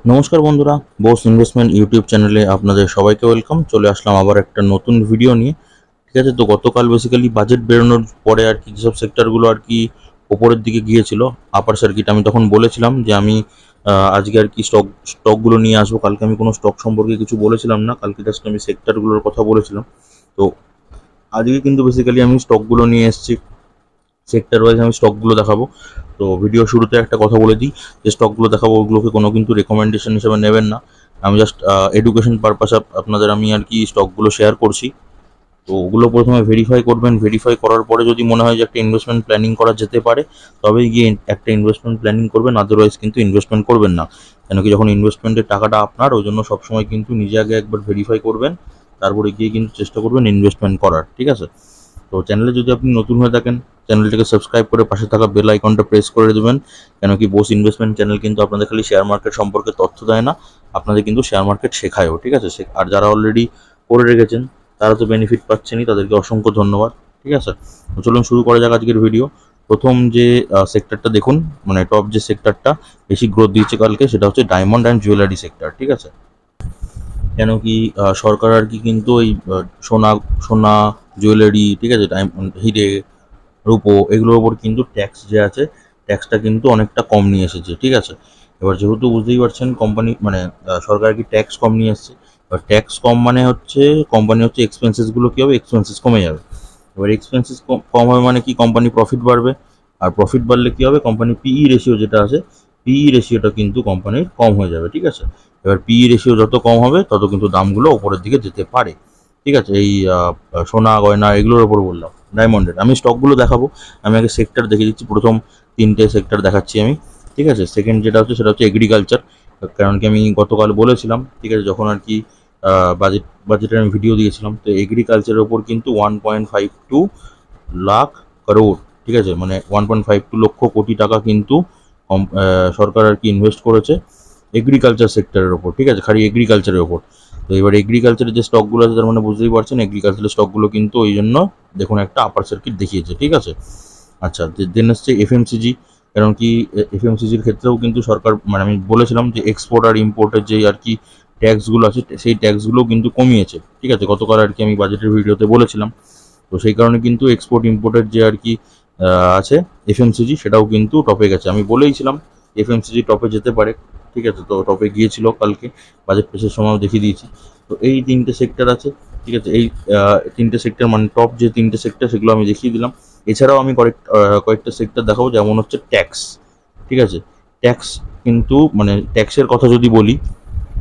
নমস্কার বন্ধুরা, Bose investment YouTube চ্যানেলে আপনাদের সবাইকে ওয়েলকাম। চলে আসলাম আবার একটা নতুন ভিডিও নিয়ে। ঠিক আছে, তো গতকাল বেসিক্যালি বাজেট বেরোনোর পরে আর কি যেসব সেক্টরগুলো আর কি ওপরের দিকে গিয়েছিল, আপার সার্কিট, আমি তখন বলেছিলাম যে আমি আজকে আর কি স্টকগুলো নিয়ে আসবো। কালকে আমি কোনো স্টক সম্পর্কে কিছু বলেছিলাম না, কালকে জাস্ট আমি সেক্টরগুলোর কথা বলেছিলাম। তো আজকে কিন্তু বেসিক্যালি আমি স্টকগুলো নিয়ে এসেছি, সেক্টর ওয়াইজ আমি স্টকগুলো দেখাবো। তো ভিডিও শুরুতে একটা কথা বলে দিই, যে স্টকগুলো দেখাবো ওগুলোকে কোনো কিন্তু রেকমেন্ডেশন হিসেবে নেবেন না। আমি জাস্ট এডুকেশন পারপাস আপনাদের আমি আর কি স্টকগুলো শেয়ার করছি। তো ওগুলো প্রথমে ভেরিফাই করবেন। ভেরিফাই করার পরে যদি মনে হয় যে একটা ইনভেস্টমেন্ট প্ল্যানিং করা যেতে পারে, তবেই গিয়ে একটা ইনভেস্টমেন্ট প্ল্যানিং করবেন, আদারওয়াইজ কিন্তু ইনভেস্টমেন্ট করবেন না। কেন কি, যখন ইনভেস্টমেন্টের টাকাটা আপনার, ওই জন্য সবসময় কিন্তু নিজে আগে একবার ভেরিফাই করবেন, তারপরে গিয়ে কিন্তু চেষ্টা করবেন ইনভেস্টমেন্ট করার। ঠিক আছে, তো চ্যানেলে যদি আপনি নতুন হয়ে থাকেন, চ্যানেলটাকে সাবস্ক্রাইব করে পাশে থাকা বেল আইকনটা প্রেস করে দেবেন। কেন কি, বোস ইনভেস্টমেন্ট চ্যানেল কিন্তু আপনাদের খালি শেয়ার মার্কেট সম্পর্কে তথ্য দেয় না, আপনাদের কিন্তু শেয়ার মার্কেট শেখায়ও। ঠিক আছে, আর যারা অলরেডি করে রেখেছেন তারা তো বেনিফিট পাচ্ছেনই, তাদেরকে অসংখ্য ধন্যবাদ। ঠিক আছে, তো চলুন শুরু করা যাক আজকের ভিডিও। প্রথম যে সেক্টরটা দেখুন, মানে টপ যে সেক্টরটা বেশি গ্রোথ দিয়েছে কালকে, সেটা হচ্ছে ডায়মন্ড অ্যান্ড জুয়েলারি সেক্টর। ঠিক আছে, কেন কি, সরকার আর কি কিন্তু ওই সোনা সোনা জুয়েলারি, ঠিক আছে, ডায়মন্ড, হিরে, রূপো, এগুলোর ওপর কিন্তু ট্যাক্স যে আছে, ট্যাক্সটা কিন্তু অনেকটা কম নিয়ে এসেছে। ঠিক আছে, এবার যেহেতু বুঝতেই পারছেন কোম্পানি মানে সরকার কি ট্যাক্স কম নিয়ে এসছে। এবার ট্যাক্স কম মানে হচ্ছে কোম্পানি হচ্ছে এক্সপেন্সেসগুলো কী হবে, এক্সপেন্সেস কমে যাবে। এবার এক্সপেন্সেস কম হবে মানে কি, কোম্পানি প্রফিট বাড়বে। আর প্রফিট বাড়লে কী হবে, কোম্পানি পিই রেশিও যেটা আছে, পিই রেশিওটা কিন্তু কোম্পানির কম হয়ে যাবে। ঠিক আছে, এবার পিই রেশিও যত কম হবে তত কিন্তু দামগুলো ওপরের দিকে যেতে পারে। ঠিক আছে, এই সোনা গয়না এগুলোর ওপর বললাম। ডায়মন্ডের আমি স্টকগুলো দেখাবো, আমি আগে সেক্টর দেখে দিচ্ছি। প্রথম তিনটে সেক্টর দেখাচ্ছি আমি। ঠিক আছে, সেকেন্ড যেটা হচ্ছে সেটা হচ্ছে এগ্রিকালচার। কারণ কি, আমি গতকাল বলেছিলাম, ঠিক আছে, যখন আর কি বাজেটের আমি ভিডিও দিয়েছিলাম, তো এগ্রিকালচারের ওপর কিন্তু 1.52 লাখ করোড়, ঠিক আছে, মানে 1.52 লক্ষ কোটি টাকা কিন্তু সরকার আর কি ইনভেস্ট করেছে এগ্রিকালচার সেক্টরের ওপর। ঠিক আছে, খালি এগ্রিকালচারের ওপর। তো এবার এগ্রিকালচারের যে স্টকগুলো আছে, তার মানে বুঝতেই পারছেন এগ্রিকালচারের স্টকগুলো কিন্তু ওই জন্য দেখুন একটা আপার সার্কিট দেখিয়েছে। ঠিক আছে, আচ্ছা, দেন হচ্ছে এফএমসিজি। কারণ কি, এফএমসিজির ক্ষেত্রেও কিন্তু সরকার, মানে আমি বলেছিলাম যে এক্সপোর্ট আর ইম্পোর্টের যে আর কি ট্যাক্সগুলো আছে, সেই ট্যাক্সগুলো কিন্তু কমিয়েছে। ঠিক আছে, গতকাল আর কি আমি বাজেটের ভিডিওতে বলেছিলাম। তো সেই কারণে কিন্তু এক্সপোর্ট ইম্পোর্টের যে আর কি আছে এফএমসিজি, সেটাও কিন্তু টপে গেছে। আমি বলেইছিলাম এফএমসিজি টপে যেতে পারে। ঠিক আছে, তো টপে গিয়েছিল কালকে, বাজেট পেশের সময়ও দেখিয়ে দিয়েছি। তো এই তিনটে সেক্টর আছে। ঠিক আছে, এই তিনটে সেক্টর মানে টপ যে তিনটে সেক্টর, সেগুলো আমি দেখিয়ে দিলাম। এছাড়াও আমি কয়েকটা সেক্টর দেখাবো, যেমন হচ্ছে ট্যাক্স। ঠিক আছে, ট্যাক্স কিন্তু মানে ট্যাক্সের কথা যদি বলি,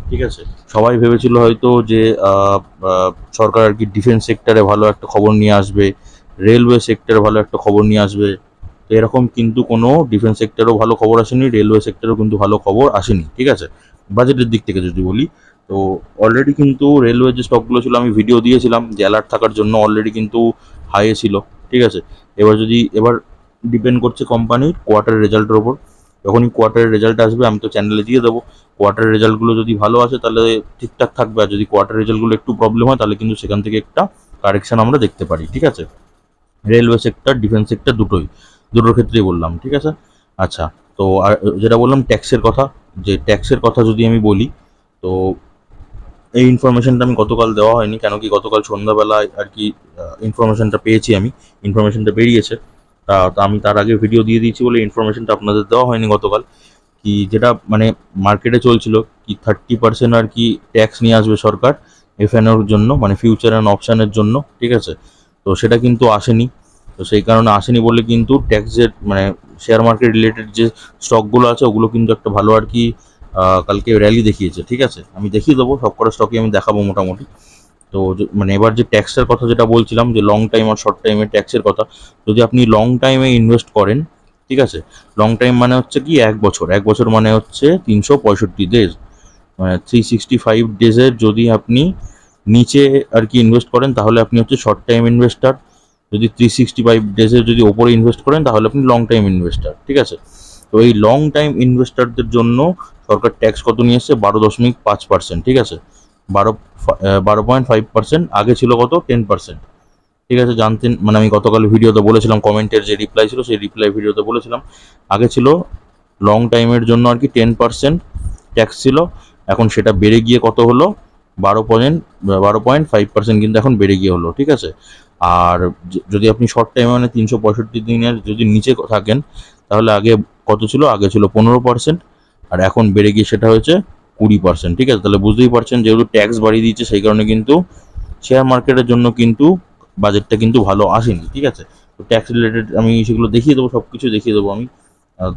ঠিক আছে, সবাই ভেবেছিল হয়তো যে সরকার আর কি ডিফেন্স সেক্টরে ভালো একটা খবর নিয়ে আসবে, রেলওয়ে সেক্টরে ভালো একটা খবর নিয়ে আসবে। তো এরকম কিন্তু কোনো ডিফেন্স সেক্টরেও ভালো খবর আসেনি, রেলওয়ে সেক্টরেও কিন্তু ভালো খবর আসেনি। ঠিক আছে, বাজেটের দিক থেকে যদি বলি, তো অলরেডি কিন্তু রেলওয়ে যে স্টকগুলো ছিল, আমি ভিডিও দিয়েছিলাম যে অ্যালার্ট থাকার জন্য, অলরেডি কিন্তু হাইয়ে ছিল। ঠিক আছে, এবার ডিপেন্ড করছে কোম্পানির কোয়ার্টারের রেজাল্টের ওপর। যখনই কোয়ার্টারের রেজাল্ট আসবে আমি তো চ্যানেলে দিয়ে দেবো। কোয়ার্টার রেজাল্টগুলো যদি ভালো আসে তাহলে ঠিকঠাক থাকবে, আর যদি কোয়ার্টার রেজাল্টগুলো একটু প্রবলেম হয় তাহলে কিন্তু সেখান থেকে একটা কারেকশন আমরা দেখতে পারি। ঠিক আছে, রেলওয়ে সেক্টর, ডিফেন্স সেক্টর দুটোর ক্ষেত্রেই বললাম। ঠিক আছে, আচ্ছা, তো আর যেটা বললাম ট্যাক্সের কথা, যে ট্যাক্সের কথা যদি আমি বলি, তো এই ইনফরমেশনটা আমি গতকাল দেওয়া হয়নি। কেন কি, গতকাল সন্ধ্যাবেলায় আর কি ইনফরমেশনটা পেয়েছি আমি, ইনফরমেশনটা বেরিয়েছে। তা আমি তার আগে ভিডিও দিয়ে দিয়েছি বলে ইনফরমেশনটা আপনাদের দেওয়া হয়নি গতকাল। কি যেটা মানে মার্কেটে চলছিল কি 30% আর কি ট্যাক্স নিয়ে আসবে সরকার এফএনওর জন্য, মানে ফিউচার অ্যান্ড অপশানের জন্য। ঠিক আছে, তো সেটা কিন্তু আসেনি। তো সেই কারণে আসেনি বলে কিন্তু ট্যাক্সের মানে শেয়ার মার্কেট রিলেটেড যে স্টকগুলো আছে, ওগুলো কিন্তু একটা ভালো আর কি কালকে র্যালি দেখিয়েছে। ঠিক আছে, আমি দেখিয়ে দেবো, সবকটা স্টকই আমি দেখাবো মোটামুটি। তো মানে এবার যে ট্যাক্সের কথা যেটা বলছিলাম, যে লং টাইম আর শর্ট টাইমে ট্যাক্সের কথা, যদি আপনি লং টাইমে ইনভেস্ট করেন, ঠিক আছে, লং টাইম মানে হচ্ছে কি 1 বছর, 1 বছর মানে হচ্ছে 365 ডেজ, মানে 365 ডেজের যদি আপনি নিচে আর কি ইনভেস্ট করেন তাহলে আপনি হচ্ছে শর্ট টাইম ইনভেস্টার। যদি 365 ডেজের যদি ওপরে ইনভেস্ট করেন তাহলে আপনি লং টাইম ইনভেস্টার। ঠিক আছে, তো এই লং টাইম ইনভেস্টারদের জন্য সরকার ট্যাক্স কত নিয়ে এসছে, 12.5%। ঠিক আছে, বারো 12.5%, আগে ছিল কত, 10%। ঠিক আছে, জানতেন মানে আমি গতকাল ভিডিওতে বলেছিলাম, কমেন্টের যে রিপ্লাই ছিল সেই রিপ্লাই ভিডিওতে বলেছিলাম, আগে ছিল লং টাইমের জন্য আর কি 10% ট্যাক্স ছিল, এখন সেটা বেড়ে গিয়ে কত হলো 12.5% কিন্তু এখন বেড়ে গিয়ে হলো, ঠিক আছে। আর যদি আপনি শর্ট টাইমে মানে 365 দিনের যদি নিচে থাকেন, তাহলে আগে কত ছিল, আগে ছিল 15%, আর এখন বেড়ে গিয়ে সেটা হয়েছে 20%, ঠিক আছে। তাহলে বুঝতেই পারছেন যেহেতু ট্যাক্স বাড়িয়ে দিয়েছে সেই কারণে কিন্তু শেয়ার মার্কেটের জন্য কিন্তু বাজেটটা কিন্তু ভালো আসেনি, ঠিক আছে। তো ট্যাক্স রিলেটেড আমি সেগুলো দেখিয়ে দেবো, সব কিছু দেখিয়ে দেবো আমি।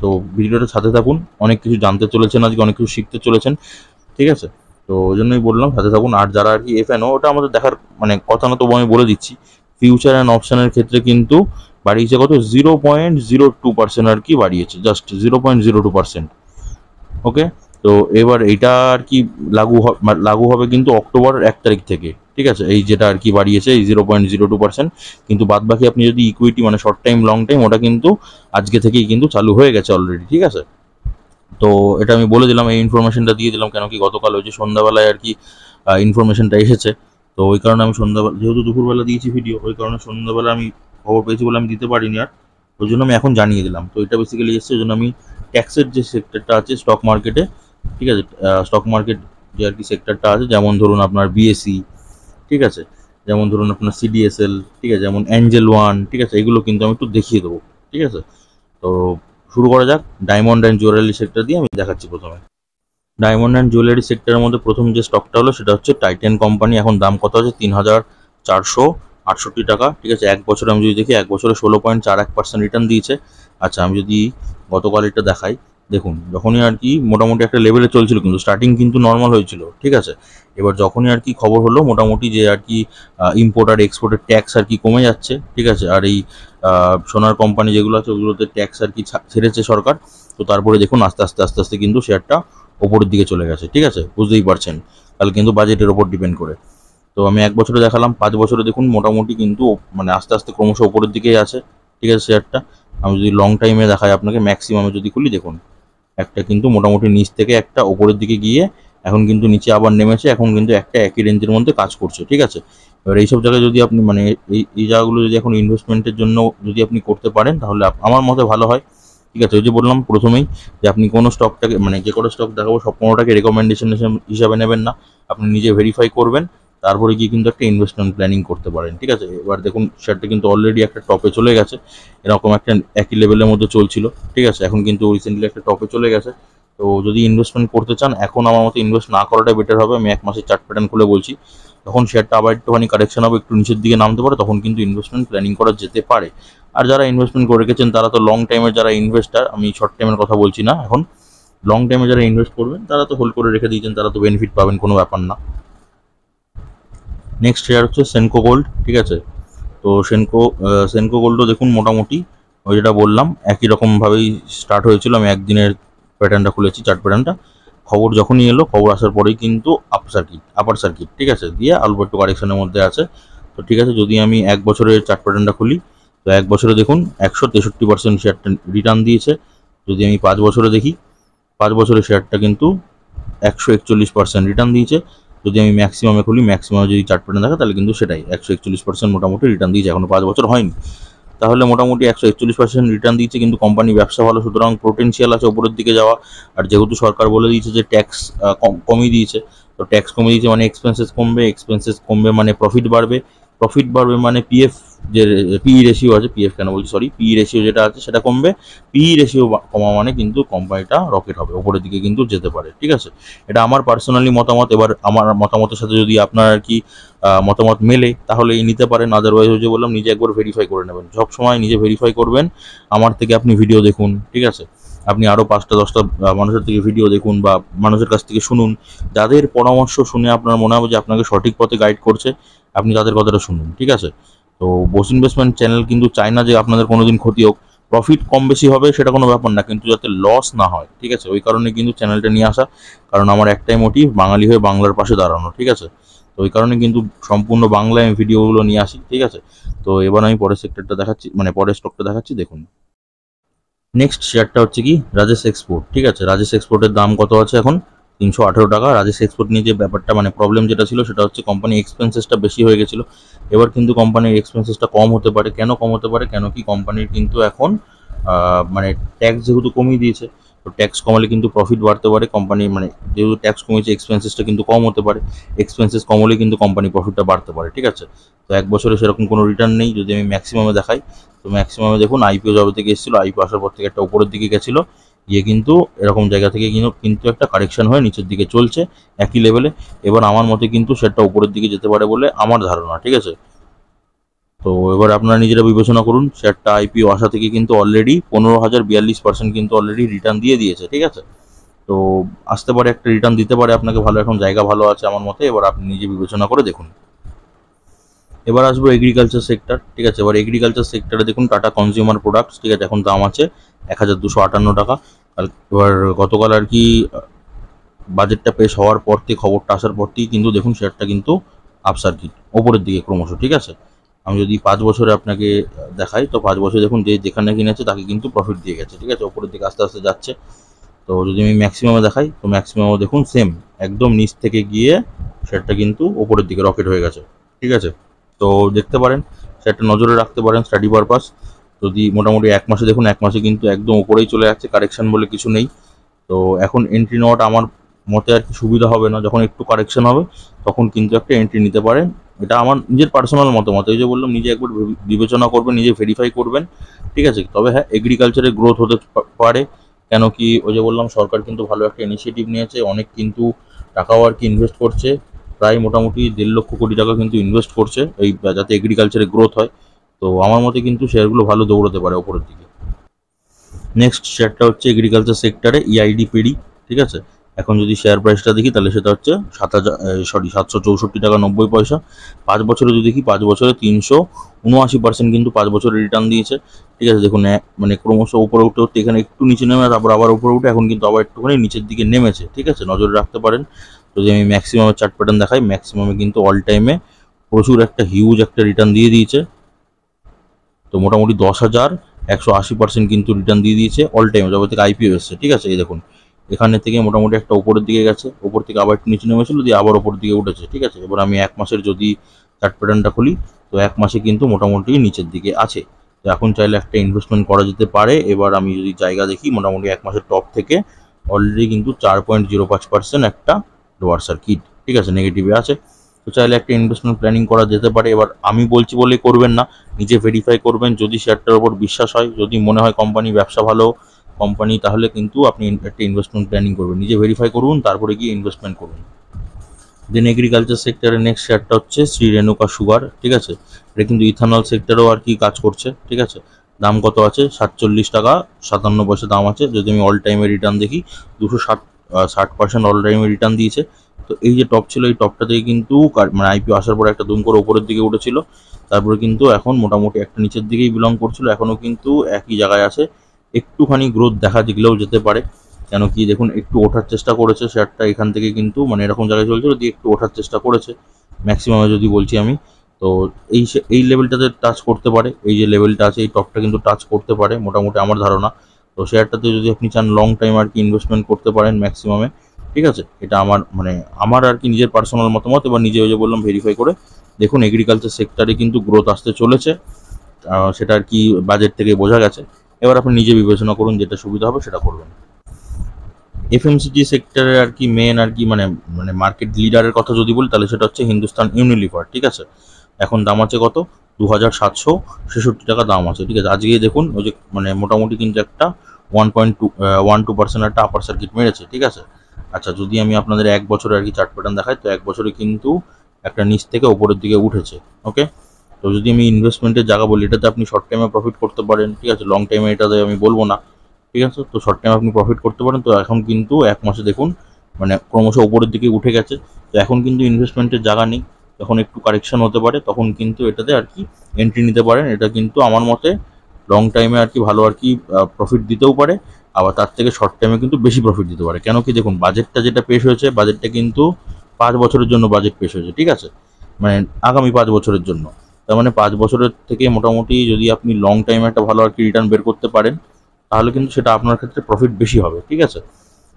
তো ভিডিওটার সাথে থাকুন, অনেক কিছু জানতে চলেছেন আজকে, অনেক কিছু শিখতে চলেছেন, ঠিক আছে। তো ওই জন্যই বললাম সাথে থাকুন। আর যারা আর কি এফএনও, ওটা আমাদের দেখার মানে কথা না, তবু আমি বলে দিচ্ছি, ফিউচার অ্যান্ড অপশনের ক্ষেত্রে কিন্তু বাড়িয়েছে কত 0.02% আর কি বাড়িয়েছে, জাস্ট 0.02%। ওকে, তো এবার এইটা আর কি লাগু হবে কিন্তু অক্টোবর 1 তারিখ থেকে, ঠিক আছে। এই যেটা আর কি বাড়িয়েছে এই 0.02%, কিন্তু বাদ বাকি আপনি যদি ইকুইটি মানে শর্ট টাইম লং টাইম, ওটা কিন্তু আজকে থেকেই কিন্তু চালু হয়ে গেছে অলরেডি, ঠিক আছে। তো এটা আমি বলে দিলাম, এই ইনফরমেশনটা দিয়ে দিলাম, কেন কি গতকাল ওই যে সন্ধ্যাবেলায় আর কি ইনফরমেশনটা এসেছে। তো ওই কারণে আমি সন্ধ্যাবেলা, যেহেতু দুপুরবেলা দিয়েছি ভিডিও, ওই কারণে সন্ধ্যাবেলা আমি খবর পেয়েছি বলে আমি দিতে পারিনি আর, ওই জন্য আমি এখন জানিয়ে দিলাম। তো এটা বেসিক্যালি এসছে, ওই জন্য আমি ট্যাক্সের যে সেক্টরটা আছে স্টক মার্কেটে, ঠিক আছে, স্টক মার্কেট যে আর কি সেক্টরটা আছে, যেমন ধরুন আপনার বিএসসি, ঠিক আছে, যেমন ধরুন আপনার সিডিএসএল, ঠিক আছে, যেমন অ্যাঞ্জেল ওয়ান, ঠিক আছে, এগুলো কিন্তু আমি একটু দেখিয়ে দেবো, ঠিক আছে। তো শুরু করা যাক। ডায়মন্ড অ্যান্ড জুয়েলারি সেক্টর দিয়ে আমি দেখাচ্ছি প্রথমে। ডায়মন্ড অ্যান্ড জুয়েলারি সেক্টরের মধ্যে প্রথম যে স্টকটা হলো সেটা হচ্ছে টাইটান কোম্পানি। এখন দাম কত আছে 3,468 টাকা, ঠিক আছে। এক বছরে আমি যদি দেখি, এক বছরে 16.41% রিটার্ন দিয়েছে। আচ্ছা, আমি যদি গতকাল এটা দেখাই, দেখুন যখনই আর কি মোটামুটি একটা লেভেলে চলছিল, কিন্তু স্টার্টিং কিন্তু নর্মাল হয়েছিল, ঠিক আছে। এবার যখনই আর কি খবর হলো মোটামুটি যে আর কি ইম্পোর্ট আর এক্সপোর্টের ট্যাক্স আর কি কমে যাচ্ছে, ঠিক আছে, আর এই সোনার কোম্পানি যেগুলো আছে ওগুলোতে ট্যাক্স আর কি ছেড়েছে সরকার, তো তারপরে দেখুন আস্তে আস্তে আস্তে আস্তে কিন্তু শেয়ারটা ওপরের দিকে চলে গেছে, ঠিক আছে, বুঝতেই পারছেন। তাহলে কিন্তু বাজেটের ওপর ডিপেন্ড করে। তো আমি এক বছরে দেখালাম, 5 বছরে দেখুন মোটামুটি কিন্তু মানে আস্তে আস্তে ক্রমশ ওপরের দিকেই আছে, ঠিক আছে শেয়ারটা। আমি যদি লং টাইমে দেখাই আপনাকে, ম্যাক্সিমামে যদি খুলি, দেখুন একটা কিন্তু মোটামুটি নিচ থেকে একটা ওপরের দিকে গিয়ে এখন কিন্তু নিচে আবার নেমেছে, এখন কিন্তু একটা একই রেঞ্জের মধ্যে কাজ করছে, ঠিক আছে। এবার এইসব জায়গায় যদি আপনি মানে এই জায়গাগুলো যদি এখন ইনভেস্টমেন্টের জন্য যদি আপনি করতে পারেন, তাহলে আমার মতে ভালো হয়, ঠিক আছে। ওই যে বললাম প্রথমেই যে আপনি কোনো স্টকটাকে মানে যে কোনো স্টক দেখাবো সব কোনোটাকে রেকমেন্ডেশন হিসাবে নেবেন না, আপনি নিজে ভেরিফাই করবেন, তারপরে গিয়ে কিন্তু একটা ইনভেস্টমেন্ট প্ল্যানিং করতে পারেন, ঠিক আছে। এবার দেখুন শেয়ারটা কিন্তু অলরেডি একটা টপে চলে গেছে, এরকম একটা একই লেভেলের মধ্যে চলছিল, ঠিক আছে, এখন কিন্তু রিসেন্টলি একটা টপে চলে গেছে। তো যদি ইনভেস্টমেন্ট করতে চান, এখন আমার মতো ইনভেস্ট না করাটাই বেটার হবে। আমি 1 মাসের চার্ট প্যাটার্ন খুলে বলছি, তখন শেয়ারটা আবার একটুখানি কারেকশন হবে, একটু নিচের দিকে নামতে পারে, তখন কিন্তু ইনভেস্টমেন্ট প্ল্যানিং করা যেতে পারে। আর যারা ইনভেস্টমেন্ট করে রেখেছেন তারা তো লং টাইমের যারা ইনভেস্টার, আমি শর্ট টাইমের কথা বলছি না এখন, লং টাইমে যারা ইনভেস্ট করবেন তারা তো হোল্ড করে রেখে দিয়েছেন, তারা তো বেনিফিট পাবেন, কোনো ব্যাপার না। নেক্সট শেয়ার হচ্ছে সেনকো গোল্ড, ঠিক আছে। তো সেনকো গোল্ডও দেখুন মোটামুটি ওই যেটা বললাম একই রকমভাবেই স্টার্ট হয়েছিল। আমি একদিনের প্যাটার্নটা খুলেছি, চার্ট প্যাটার্নটা, খবর যখনই এলো, খবর আসার পরেই কিন্তু আপার সার্কিট, ঠিক আছে, দিয়ে অল্প একটু কারেকশনের মধ্যে আছে। তো ঠিক আছে, যদি আমি 1 বছরের চার্ট প্যাটার্নটা খুলি, তো 1 বছরে দেখুন 163% শেয়ারটা রিটার্ন দিয়েছে। যদি আমি 5 বছরে দেখি, 5 বছরে শেয়ারটা কিন্তু 141% রিটার্ন দিয়েছে। যদি আমি ম্যাক্সিমামে খুলি, ম্যাক্সিমামে যদি চার্ট প্যাটার্ন থাকে, তাহলে কিন্তু সেটাই 141% মোটামুটি রিটার্ন দিয়েছে, এখনো 5 বছর হয়নি। তাহলে মোটামুটি 141% রিটার্ন দিচ্ছে, কিন্তু কোম্পানি ব্যবসা ভালো, সুতরাং পোটেনশিয়াল আছে ওপরের দিকে যাওয়া। আর যেহেতু সরকার বলে দিয়েছে যে ট্যাক্স কমিয়ে দিয়েছে, তো ট্যাক্স কমিয়ে দিয়েছে মানে এক্সপেন্সেস কমবে মানে প্রফিট বাড়বে মানে পিএফ যে পিই রেশিও আছে, পিএফ কেন বলছি সরি, পিই রেশিও যেটা আছে সেটা কমবে। পিই রেশিও কমা মানে কিন্তু কোম্পানিটা রকেট হবে, ওপরের দিকে কিন্তু যেতে পারে, ঠিক আছে। এটা আমার পার্সোনালি মতামত। এবার আমার মতামতের সাথে যদি আপনার আর কি মতামত মেলে, তাহলে নিতে পারেন, আদারওয়াইজ যে বললাম নিজে একবার ভেরিফাই করে নেবেন, সব সময় নিজে ভেরিফাই করবেন। আমার থেকে আপনি ভিডিও দেখুন, ঠিক আছে, আপনি আরও 5টা 10টা মানুষের থেকে ভিডিও দেখুন বা মানুষের কাছ থেকে শুনুন, যাদের পরামর্শ শুনে আপনার মনে হবে যে আপনাকে সঠিক পথে গাইড করছে, আপনি তাদের কথাটা শুনুন, ঠিক আছে। তো বোস ইনভেস্টমেন্ট চ্যানেল কিন্তু চায় না যে আপনাদের কোনোদিন ক্ষতি হোক, প্রফিট কম বেশি হবে সেটা কোনো ব্যাপার না, কিন্তু যাতে লস না হয়, ঠিক আছে, ওই কারণে কিন্তু চ্যানেলটা নিয়ে আসা। কারণ আমার একটাই মোটিভ, বাঙালি হয়ে বাংলার পাশে দাঁড়ানো, ঠিক আছে। তো ওই কারণে কিন্তু সম্পূর্ণ বাংলায় আমি ভিডিওগুলো নিয়ে আসি, ঠিক আছে। তো এবার আমি পরের সেক্টরটা দেখাচ্ছি, মানে পরের স্টকটা দেখাচ্ছি, দেখুন। নেক্সট শেয়ারটা হচ্ছে কি রাজেশ এক্সপোর্ট, ঠিক আছে। রাজেশ এক্সপোর্টের দাম কত আছে এখন 318 টাকা। রাজেশ এক্সপোর্ট নিয়ে যে ব্যাপারটা মানে প্রবলেম যেটা ছিল সেটা হচ্ছে কোম্পানি এক্সপেন্সেসটা বেশি হয়ে গেছিলো। এবার কিন্তু কোম্পানির এক্সপেন্সেসটা কম হতে পারে। কেন কম হতে পারে, কেন কি কোম্পানির কিন্তু এখন মানে ট্যাক্স যেহেতু কমিয়ে দিয়েছে, তো ট্যাক্স কমালে কিন্তু প্রফিট বাড়তে পারে কোম্পানি, মানে যেহেতু ট্যাক্স কমেছে এক্সপেন্সেসটা কিন্তু কম হতে পারে, এক্সপেন্সেস কম হলে কিন্তু কোম্পানি প্রফিটটা বাড়তে পারে, ঠিক আছে। তো 1 বছরে সেরকম কোনো রিটার্ন নেই। যদি আমি ম্যাক্সিমামে দেখাই, তো ম্যাক্সিমামে দেখুন আইপিও জবে থেকে এসেছিলো, আইপিও আসার পর থেকে একটা উপরের দিকে গেছিলো, গিয়ে কিন্তু এরকম জায়গা থেকে কিন্তু একটা কারেকশন হয়ে নিচের দিকে চলছে একই লেভেলে। এবার আমার মতে কিন্তু সেটা উপরের দিকে যেতে পারে বলে আমার ধারণা, ঠিক আছে। তো এবার আপনারা নিজেরা বিবেচনা করুন, শেয়ারটা আইপিও আসা থেকে কিন্তু অলরেডি 15,042% কিন্তু অলরেডি রিটার্ন দিয়ে দিয়েছে, ঠিক আছে। তো আসতে পারে একটা রিটার্ন দিতে পারে আপনাকে ভালো, এখন জায়গা ভালো আছে আমার মতে। এবার আপনি নিজে বিবেচনা করে দেখুন। এবার আসবো এগ্রিকালচার সেক্টর, ঠিক আছে। এবার এগ্রিকালচার সেক্টরে দেখুন টাটা কনজিউমার প্রোডাক্টস, ঠিক আছে, এখন দাম আছে 1,258 টাকা। এবার গতকাল আর কি বাজেটটা পেশ হওয়ার পর থেকে, খবরটা আসার পর থেকে কিন্তু দেখুন শেয়ারটা কিন্তু আপসার্কিট ওপরের দিকে ক্রমশ, ঠিক আছে। আমি যদি 5 বছরে আপনাকে দেখাই, তো 5 বছরে দেখুন যে যেখানে কিনেছে তাকে কিন্তু প্রফিট দিয়ে গেছে, ঠিক আছে, ওপরের দিকে আস্তে আস্তে যাচ্ছে। তো যদি আমি ম্যাক্সিমামে দেখাই, তো ম্যাক্সিমামে দেখুন সেম একদম নিচ থেকে গিয়ে শেয়ারটা কিন্তু ওপরের দিকে রকেট হয়ে গেছে, ঠিক আছে। তো দেখতে পারেন, শেয়ারটা নজরে রাখতে পারেন স্টাডি পারপাস। যদি মোটামুটি 1 মাসে দেখুন, 1 মাসে কিন্তু একদম উপরেই চলে যাচ্ছে, কারেকশন বলে কিছু নেই। তো এখন এন্ট্রি নেওয়াটা আমার মতে আর কি সুবিধা হবে না, যখন একটু কারেকশন হবে তখন কিন্তু একটা এন্ট্রি নিতে পারেন। এটা আমার নিজের পার্সোনাল মতামত, এই যে বললাম নিজে একবার বিবেচনা করবেন, নিজে ভেরিফাই করবেন, ঠিক আছে। তবে হ্যাঁ, এগ্রিকালচারে গ্রোথ হতে পারে, কেন কি ওই যে বললাম সরকার কিন্তু ভালো একটা ইনিশিয়েটিভ নিয়েছে, অনেক কিন্তু টাকাও আর কি ইনভেস্ট করছে, প্রায় মোটামুটি 1.5 লক্ষ কোটি টাকা কিন্তু ইনভেস্ট করছে এই যাতে এগ্রিকালচারে গ্রোথ হয়। তো আমার মতে কিন্তু শেয়ারগুলো ভালো দৌড়াতে পারে ওপরের দিকে। নেক্সট শেয়ারটা হচ্ছে এগ্রিকালচার সেক্টরে ইআইডি পিডি, ঠিক আছে। এখন যদি শেয়ার প্রাইসটা দেখি তাহলে সেটা হচ্ছে 764 টাকা 90 পয়সা। 5 বছরে যদি দেখি, 5 বছরে 379% কিন্তু 5 বছরে রিটার্ন দিয়েছে, ঠিক আছে। দেখুন মানে ক্রমশ উপরে উঠে উঠতে এখানে একটু নিচে নেমে তারপর আবার উপরে উঠে এখন কিন্তু আবার একটুখানি নিচের দিকে নেমেছে, ঠিক আছে, নজরে রাখতে পারেন। যদি আমি ম্যাক্সিমামের চার্ট প্যাটার্ন দেখাই, ম্যাক্সিমামে কিন্তু অল টাইমে প্রচুর একটা হিউজ একটা রিটার্ন দিয়ে দিয়েছে। তো মোটামুটি 10,180% কিন্তু রিটার্ন দিয়ে দিয়েছে অল টাইম যবে থেকে আইপিও এসছে, ঠিক আছে। এই দেখুন এখানে থেকে মোটামুটি একটা উপরের দিকে গেছে, উপর থেকে আবার একটু নিচে নেমেছিল, দিয়ে আবার উপর দিকে উঠেছে, ঠিক আছে। এবার আমি 1 মাসের যদি চার্ট প্যাটার্নটা খুলি, তো 1 মাসে কিন্তু মোটামুটি নিচের দিকে আছে। তো এখন চাইলে একটা ইনভেস্টমেন্ট করা যেতে পারে। এবার আমি যদি জায়গা দেখি, মোটামুটি 1 মাসের টপ থেকে অলরেডি কিন্তু 4.05% একটা লোয়ার সার্কিট, ঠিক আছে, নেগেটিভে আছে। তো চাইলে একটা ইনভেস্টমেন্ট প্ল্যানিং করা যেতে পারে। এবার আমি বলছি বলেই করবেন না, নিজে ভেরিফাই করবেন। যদি শেয়ারটার উপর বিশ্বাস হয়, যদি মনে হয় কোম্পানি ব্যবসা ভালো কোম্পানি, তাহলে কিন্তু আপনি একটা ইনভেস্টমেন্ট প্ল্যানিং করবেন, নিজে ভেরিফাই করুন, তারপরে গিয়ে ইনভেস্টমেন্ট করুন। দেন এগ্রিকালচার সেক্টরের নেক্সট শেয়ারটা হচ্ছে শ্রী রেণুকা সুগার, ঠিক আছে। এটা কিন্তু ইথানল সেক্টরেও আর কি কাজ করছে, ঠিক আছে। দাম কত আছে? 47 টাকা 57 পয়সা দাম আছে। যদি আমি অল টাইমে রিটার্ন দেখি, 260% অল টাইমে রিটার্ন দিয়েছে। তো এই যে টপ ছিল, এই টপটা থেকে কিন্তু মানে আইপিও আসার পর একটা দুম করে উপরের দিকে উঠেছিল, তারপরে কিন্তু এখন মোটামুটি একটা নিচের দিকেই বিলং করছিল, এখনও কিন্তু একই জায়গায় আছে। একটুখানি গ্রোথ দেখা দিলেও যেতে পারে, কেন কি দেখুন একটু ওঠার চেষ্টা করেছে শেয়ারটা এখান থেকে, কিন্তু মানে এরকম জায়গায় চলছিল দিয়ে একটু ওঠার চেষ্টা করেছে ম্যাক্সিমামে যদি বলছি আমি। তো এই লেভেলটাতে টাচ করতে পারে, এই যে লেভেলটা আছে এই টপটা কিন্তু টাচ করতে পারে মোটামুটি আমার ধারণা। তো শেয়ারটাতে যদি আপনি চান লং টাইম আর কি ইনভেস্টমেন্ট করতে পারেন ম্যাক্সিমামে, ঠিক আছে। এটা আমার আর কি নিজের পার্সোনাল মতামত। এবার নিজে ওই যে বললাম ভেরিফাই করে দেখুন, এগ্রিকালচার সেক্টরে কিন্তু গ্রোথ আসতে চলেছে, সেটা আর কি বাজেট থেকে বোঝা গেছে। এবার আপনি নিজে বিবেচনা করুন, যেটা সুবিধা হবে সেটা করবেন। এফএমসিজি সেক্টরে আর কি মেন আর কি মানে মানে মার্কেট লিডারের কথা যদি বলি, তাহলে সেটা হচ্ছে হিন্দুস্তান ইউনিলিভার, ঠিক আছে। এখন দাম আছে কত? 2,766 টাকা দাম আছে, ঠিক আছে। আজকেই দেখুন ওই যে মানে মোটামুটি কিন্তু একটা 1.12% একটা আপার সার্কিট মেরেছে, ঠিক আছে। আচ্ছা, যদি আমি আপনাদের 1 বছরে আর কি চার্ট প্যাটার্ন দেখাই, তো 1 বছরে কিন্তু একটা নিচ থেকে উপরের দিকে উঠেছে, ওকে। তো যদি আমি ইনভেস্টমেন্টের জায়গা বলি, এটাতে আপনি শর্ট টাইমে প্রফিট করতে পারেন, ঠিক আছে। লং টাইমে এটাতে আমি বলবো না, ঠিক আছে। তো শর্ট টাইম আপনি প্রফিট করতে পারেন। তো এখন কিন্তু 1 মাসে দেখুন মানে ক্রমশ উপরের দিকে উঠে গেছে। তো এখন কিন্তু ইনভেস্টমেন্টের জায়গা নেই, যখন একটু কারেকশন হতে পারে তখন কিন্তু এটাতে আর কি এন্ট্রি নিতে পারেন। এটা কিন্তু আমার মতে লং টাইমে আর কি ভালো আর কি প্রফিট দিতেও পারে, আবার তার থেকে শর্ট টাইমে কিন্তু বেশি প্রফিট দিতে পারে। কেন কি দেখুন বাজেটটা যেটা পেশ হয়েছে, বাজেটটা কিন্তু 5 বছরের জন্য বাজেট পেশ হয়েছে, ঠিক আছে, মানে আগামী 5 বছরের জন্য। তার মানে 5 বছরের থেকে মোটামুটি যদি আপনি লং টাইমে একটা ভালো আর কি রিটার্ন বের করতে পারেন, তাহলে কিন্তু সেটা আপনার ক্ষেত্রে প্রফিট বেশি হবে, ঠিক আছে।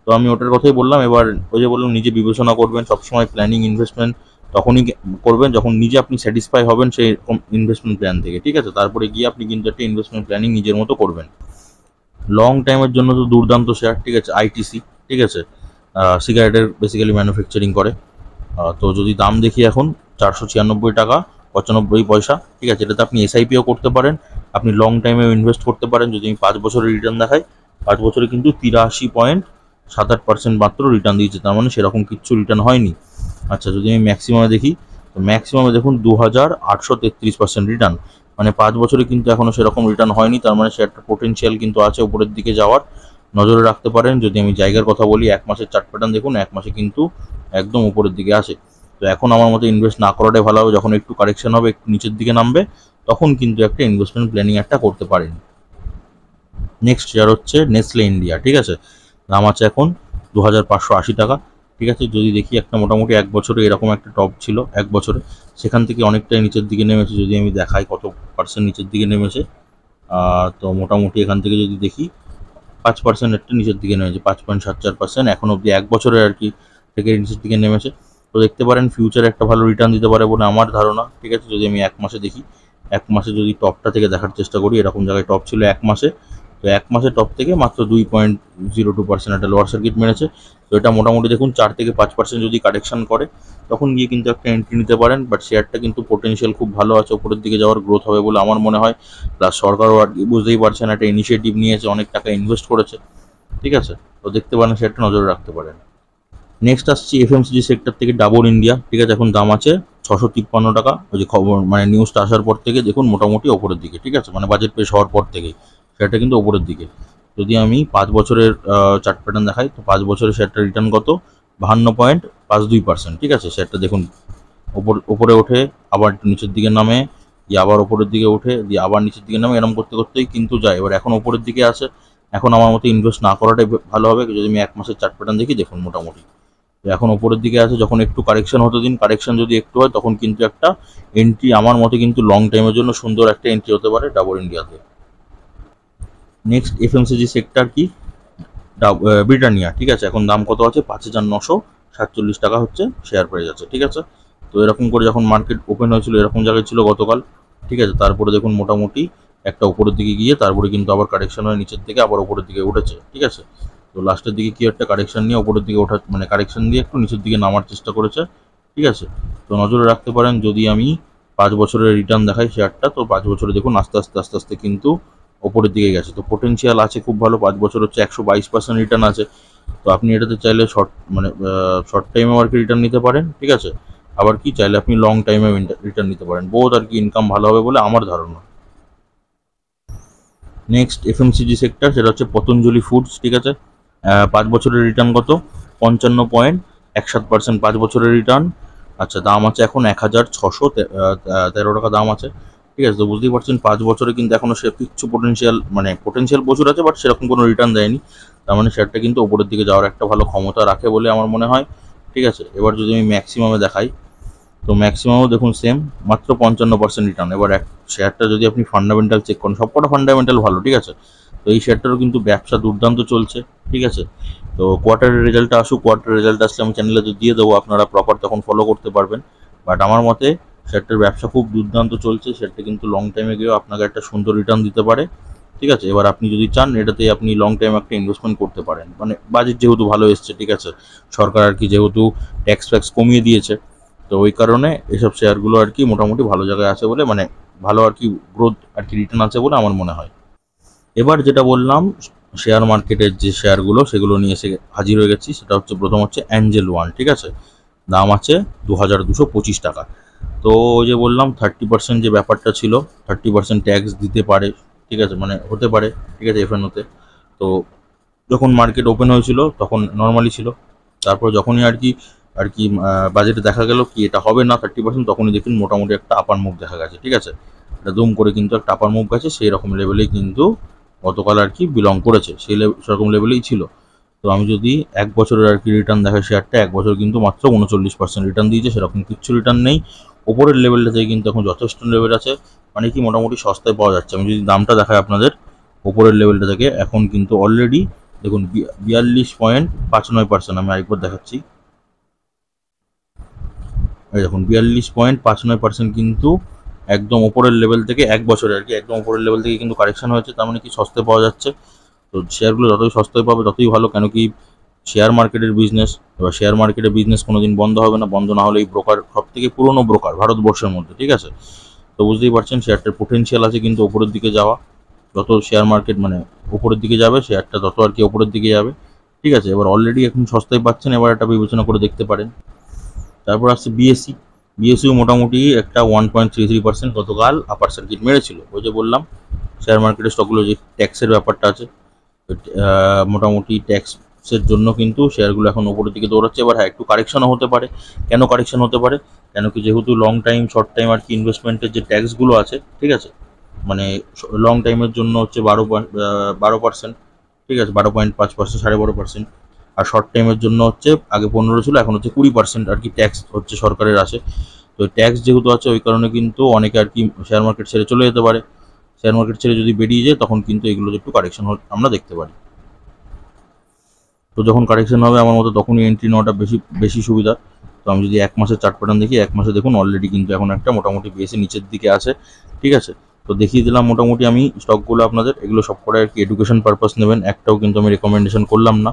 তো আমি ওটার কথাই বললাম। এবার ওই যে বললাম নিজে বিবেচনা করবেন, সবসময় প্ল্যানিং ইনভেস্টমেন্ট তখনই করবেন যখন নিজে আপনি স্যাটিসফাই হবেন সেই ইনভেস্টমেন্ট প্ল্যান থেকে, ঠিক আছে। তারপরে গিয়ে আপনি কিন্তু একটা ইনভেস্টমেন্ট প্ল্যানিং নিজের মতো করবেন। লং টাইমের জন্য তো দুর্দান্ত শেয়ার, ঠিক আছে। আইটিসি, ঠিক আছে, সিগারেটের বেসিক্যালি ম্যানুফ্যাকচারিং করে। তো যদি দাম দেখি এখন 496 টাকা 95 পয়সা, ঠিক আছে। এটাতে আপনি এসআইপিও করতে পারেন, আপনি লং টাইমেও ইনভেস্ট করতে পারেন। যদি আমি 5 বছরের রিটার্ন দেখাই, 5 বছরে কিন্তু 83.78% মাত্র রিটার্ন দিয়েছে, তার মানে সেরকম কিচ্ছু রিটার্ন হয়নি। আচ্ছা, যদি আমি ম্যাক্সিমামে দেখি, তো ম্যাক্সিমামে দেখুন 2833% রিটার্ন, মানে 5 বছরে কিন্তু এখনও সেরকম রিটার্ন হয়নি। তার মানে শেয়ারটা পোটেনশিয়াল কিন্তু আছে উপরের দিকে যাওয়ার, নজরে রাখতে পারেন। যদি আমি জায়গার কথা বলি, 1 মাসের চার্ট প্যাটার্ন দেখুন, 1 মাসে কিন্তু একদম উপরের দিকে আসে। তো এখন আমার মতে ইনভেস্ট না করাটাই ভালো হবে। যখন একটু কারেকশন হবে, একটু নিচের দিকে নামবে, তখন কিন্তু একটা ইনভেস্টমেন্ট প্ল্যানিং একটা করতে পারেন। নেক্সট শেয়ার হচ্ছে নেসলে ইন্ডিয়া, ঠিক আছে। দাম আছে এখন 2580 টাকা, ঠিক আছে। যদি দেখি একটা মোটামুটি 1 বছরে এরকম একটা টপ ছিল 1 বছরে, সেখান থেকে অনেকটাই নিচের দিকে নেমেছে। যদি আমি দেখাই কত পার্সেন্ট নিচের দিকে নেমেছে, তো মোটামুটি এখান থেকে যদি দেখি 5% একটা নিচের দিকে নেমেছে, 5.74%। এখন অবধি 1 বছরে আর কি থেকে নিচের দিকে নেমেছে। তো দেখতে পারেন ফিউচারে একটা ভালো রিটার্ন দিতে পারে বলে আমার ধারণা, ঠিক আছে। যদি আমি 1 মাসে দেখি, 1 মাসে যদি টপটা থেকে দেখার চেষ্টা করি, এরকম জায়গায় টপ ছিল 1 মাসে, তো 1 মাসে টপ থেকে মাত্র 2.02% একটা লোয়ার সার্কিট মেরেছে। তো এটা মোটামুটি দেখুন 4 থেকে 5% যদি কারেকশন করে, তখন গিয়ে কিন্তু একটা এন্ট্রি নিতে পারেন। বাট শেয়ারটা কিন্তু পোটেনশিয়াল খুব ভালো আছে, উপরের দিকে যাওয়ার গ্রোথ হবে বলে আমার মনে হয়। প্লাস সরকারও আর কি বুঝতেই পারছেন, একটা ইনিশিয়েটিভ নিয়েছে, অনেক টাকা ইনভেস্ট করেছে, ঠিক আছে। তো দেখতে পারেন, শেয়ারটা নজরে রাখতে পারেন। নেক্সট আসছি এফএমসিজি সেক্টর থেকে ডাবর ইন্ডিয়া, ঠিক আছে। এখন দাম আছে 653 টাকা। ওই যে খবর মানে নিউজটা আসার পর থেকে দেখুন মোটামুটি ওপরের দিকে, ঠিক আছে, মানে বাজেট পেশ হওয়ার পর থেকেই শেয়ারটা কিন্তু ওপরের দিকে। যদি আমি 5 বছরের চার্ট প্যাটার্ন দেখাই, তো 5 বছরের শেয়ারটা রিটার্ন কত, 52.52%, ঠিক আছে। শেয়ারটা দেখুন ওপরে ওঠে, আবার একটু নিচের দিকে নামে, দিয়ে আবার ওপরের দিকে ওঠে, দিয়ে আবার নিচের দিকে নামে, এরকম করতে করতেই কিন্তু যায়। এবার এখন ওপরের দিকে আসে, এখন আমার মতো ইনভেস্ট না করাটাই ভালো হবে। যদি আমি 1 মাসের চার্ট প্যাটার্ন দেখি, দেখুন মোটামুটি এখন ওপরের দিকে আছে। যখন একটু কারেকশন হতে দিন, কারেকশন যদি একটু হয়, তখন কিন্তু একটা এন্ট্রি আমার মতে কিন্তু লং টাইমের জন্য সুন্দর একটা এন্ট্রি হতে পারে ডাবর ইন্ডিয়াতে। নেক্সট এফএমসিজি সেক্টর কি, ব্রিটানিয়া, ঠিক আছে। এখন দাম কত আছে, 5947 টাকা হচ্ছে শেয়ার প্রাইস আছে, ঠিক আছে। তো এরকম করে যখন মার্কেট ওপেন হয়েছিল, এরকম জায়গায় ছিল গতকাল, ঠিক আছে। তারপরে দেখুন মোটামুটি একটা উপরের দিকে গিয়ে তারপরে কিন্তু আবার কারেকশন হয়ে নিচের দিকে আবার উপরের দিকে উঠেছে, ঠিক আছে। তো লাস্টের দিকে কি একটা কারেকশন নিয়ে উপরের দিকে ওঠা, মানে কারেকশন দিয়ে একটু নিচের দিকে নামার চেষ্টা করেছে, ঠিক আছে। তো নজরে রাখতে পারেন। যদি আমি 5 বছরের রিটার্ন দেখাই শেয়ারটা, তো 5 বছরে দেখুন আস্তে আস্তে আস্তে আস্তে কিন্তু ওপরের দিকে গেছে। তো পোটেনশিয়াল আছে খুব ভালো, 5 বছর হচ্ছে 122% রিটার্ন আছে। তো আপনি এটাতে চাইলে শর্ট টাইমেও আর কি রিটার্ন নিতে পারেন, ঠিক আছে। আবার কি চাইলে আপনি লং টাইমে রিটার্ন নিতে পারেন, বোথ আর কি ইনকাম ভালো হবে বলে আমার ধারণা। নেক্সট এফএমসিজি সেক্টর, সেটা হচ্ছে পতঞ্জলি ফুডস, ঠিক আছে। 5 বছরের রিটার্ন কত, 55.61%, 5 বছরের রিটার্ন। আচ্ছা, দাম আছে এখন 1613 টাকা দাম আছে, ঠিক আছে। তো বুঝতেই পারছেন 5 বছরে কিন্তু এখনো সে কিচ্ছু পোটেনশিয়াল প্রচুর আছে, বাট সেরকম কোনো রিটার্ন দেয়নি। তার মানে শেয়ারটা কিন্তু ওপরের দিকে যাওয়ার একটা ভালো ক্ষমতা রাখে বলে আমার মনে হয়, ঠিক আছে। এবার যদি আমি ম্যাক্সিমামে দেখাই, তো ম্যাক্সিমামও দেখুন সেম, মাত্র 55% রিটার্ন। এবার শেয়ারটা যদি আপনি ফান্ডামেন্টাল চেক করেন, সবকটা ফান্ডামেন্টাল ভালো, ঠিক আছে। তো এই শেয়ারটারও কিন্তু ব্যবসা দুর্দান্ত চলছে, ঠিক আছে। তো কোয়ার্টারের রেজাল্টটা আসুক, কোয়ার্টারের রেজাল্ট আসলে আমি চ্যানেলে তো দিয়ে দেবো, আপনারা প্রপার তখন ফলো করতে পারবেন। বাট আমার মতে শেয়ারটার ব্যবসা খুব দুর্দান্ত চলছে, শেয়ারটা কিন্তু লং টাইমে গিয়েও আপনাকে একটা সুন্দর রিটার্ন দিতে পারে, ঠিক আছে। এবার আপনি যদি চান, এটাতে আপনি লং টাইম একটা ইনভেস্টমেন্ট করতে পারেন, মানে বাজেট যেহেতু ভালো এসছে, ঠিক আছে। সরকার আর কি যেহেতু ট্যাক্স ফ্যাক্স কমিয়ে দিয়েছে, তো ওই কারণে এসব শেয়ারগুলো আর কি মোটামুটি ভালো জায়গায় আছে বলে, মানে ভালো আর কি গ্রোথ আর কি রিটার্ন আছে বলে আমার মনে হয়। এবার যেটা বললাম শেয়ার মার্কেটের যে শেয়ারগুলো, সেগুলো নিয়ে এসে হাজির হয়ে গেছি। সেটা হচ্ছে প্রথম হচ্ছে অ্যাঞ্জেল ওয়ান, ঠিক আছে। দাম আছে 2225 টাকা। তো ওই যে বললাম 30% যে ব্যাপারটা ছিল, 30% ট্যাক্স দিতে পারে, ঠিক আছে, মানে হতে পারে, ঠিক আছে, এফএনওতে। তো যখন মার্কেট ওপেন হয়েছিল তখন নর্মালি ছিল, তারপর যখনই আর কি বাজেটে দেখা গেল কি এটা হবে না 30%, তখনই দেখুন মোটামুটি একটা আপার মুভ দেখা গেছে, ঠিক আছে। এটা দুম করে কিন্তু একটা আপার মুভ গেছে, সেই রকম লেভেলেই কিন্তু গতকাল আর কি বিলং করেছে, সেরকম লেভেলেই ছিল। তো আমি যদি 1 বছরের আর কি রিটার্ন দেখাই, শেয়ারটা 1 বছর কিন্তু মাত্র 39% রিটার্ন দিয়েছে, সেরকম কিচ্ছু রিটার্ন নেই। ওপরের লেভেলটা থেকে কিন্তু এখন যথেষ্ট লেভেল আছে, মানে কি মোটামুটি সস্তায় পাওয়া যাচ্ছে। আমি যদি দামটা দেখাই আপনাদের, ওপরের লেভেলটা থেকে এখন কিন্তু অলরেডি দেখুন 42.59%, আমি আরেকবার দেখাচ্ছি, এই দেখুন 42.59% কিন্তু একদম ওপরের লেভেল থেকে 1 বছরে আর কি একদম ওপরের লেভেল থেকে কিন্তু কারেকশন হয়েছে, তার মানে কি সস্তায় পাওয়া যাচ্ছে। তো তো শেয়ারগুলো যতই সস্তায় পাবে ততই ভালো, কেন কি শেয়ার মার্কেটের বিজনেস, এবার শেয়ার মার্কেটের বিজনেস কোনোদিন বন্ধ হবে না, বন্ধ না হলে এই ব্রোকার সব থেকে পুরনো ব্রোকার ভারতবর্ষের মধ্যে, ঠিক আছে। তো বুঝতেই পারছেন শেয়ারটার পোটেনশিয়াল আছে কিন্তু ওপরের দিকে যাওয়া, যত শেয়ার মার্কেট মানে উপরের দিকে যাবে শেয়ারটা তত আর কি ওপরের দিকে যাবে, ঠিক আছে। এবার অলরেডি এখন সস্তায় পাচ্ছেন, এবার এটা বিবেচনা করে দেখতে পারেন। তারপর আসছে বিএসসি। বিএসসিও মোটামুটি একটা 1.33% গতকাল আপার সার্কিট মেরেছিল। ওই যে বললাম শেয়ার মার্কেটের স্টকগুলো যে ট্যাক্সের ব্যাপারটা আছে, মোটামুটি ট্যাক্সের জন্য কিন্তু শেয়ারগুলো এখন উপরের দিকে দৌড়াচ্ছে। এবার হ্যাঁ, একটু কারেকশনও হতে পারে। কেন কারেকশন হতে পারে? কেন কি যেহেতু লং টাইম শর্ট টাইম আর কি ইনভেস্টমেন্টের যে ট্যাক্সগুলো আছে, ঠিক আছে, মানে লং টাইমের জন্য হচ্ছে 12%, ঠিক আছে, 12.5%, 12.5%। আর শর্ট টাইমের জন্য হচ্ছে আগে 15 ছিল, এখন হচ্ছে 20% আর কি ট্যাক্স হচ্ছে সরকারের আছে। তো ট্যাক্স যেহেতু আছে ওই কারণে কিন্তু অনেকে আর কি শেয়ার মার্কেট ছেড়ে চলে যেতে পারে। শেয়ার মার্কেট ছেড়ে যদি বেরিয়ে যায় তখন কিন্তু এগুলো একটু কারেকশন আমরা দেখতে পারি। তো যখন কারেকশন হবে আমার মতো তখনই এন্ট্রি নেওয়াটা বেশি বেশি সুবিধা। তো আমি যদি 1 মাসের চার্ট প্যাটার্ন দেখি, 1 মাসে দেখুন অলরেডি কিন্তু এখন একটা মোটামুটি বেশি নিচের দিকে আছে, ঠিক আছে। তো দেখিয়ে দিলাম মোটামুটি আমি স্টকগুলো আপনাদের, এগুলো সব করে আর কি এডুকেশন পারপাস নেবেন, একটাও কিন্তু আমি রেকমেন্ডেশন করলাম না।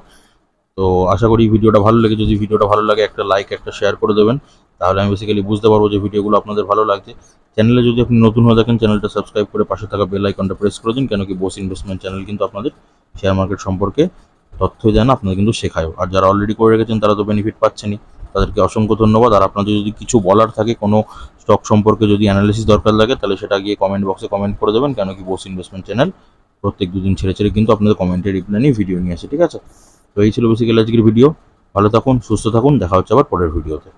তো আশা করি ভিডিওটা ভালো লাগে, যদি ভিডিওটা ভালো লাগে একটা লাইক একটা শেয়ার করে দেবেন, তাহলে আমি বেসিক্যালি বুঝতে পারবো যে ভিডিওগুলো আপনাদের ভালো লাগছে। চ্যানেলে যদি আপনি নতুন হয়ে থাকেন চ্যানেলটা সাবস্ক্রাইব করে পাশে থাকা বেল আইকনটা প্রেস করে দিন, কেন কি বোস ইনভেস্টমেন্ট চ্যানেল কিন্তু আপনাদের শেয়ার মার্কেট সম্পর্কে তথ্য দেন, আপনাদের কিন্তু শেখায়। আর যারা অলরেডি করে রেখেছেন তারা তো বেনিফিট পাচ্ছেনই, তাদেরকে অসংখ্য ধন্যবাদ। আর আপনাদের যদি কিছু বলার থাকে, কোনো স্টক সম্পর্কে যদি অ্যানালিসিস দরকার লাগে, তাহলে সেটা গিয়ে কমেন্ট বক্সে কমেন্ট করে দেবেন, কেন কি বোস ইনভেস্টমেন্ট চ্যানেল প্রত্যেক দুদিন ছেড়ে ছেড়ে কিন্তু আপনাদের কমেন্টের রিপ্লাই নিয়ে ভিডিও নিয়ে আসে, ঠিক আছে। তো এই ছিল বেসিক্যালি আজকের ভিডিও। ভালো থাকুন, সুস্থ থাকুন, দেখা হচ্ছে আবার পরের ভিডিওতে।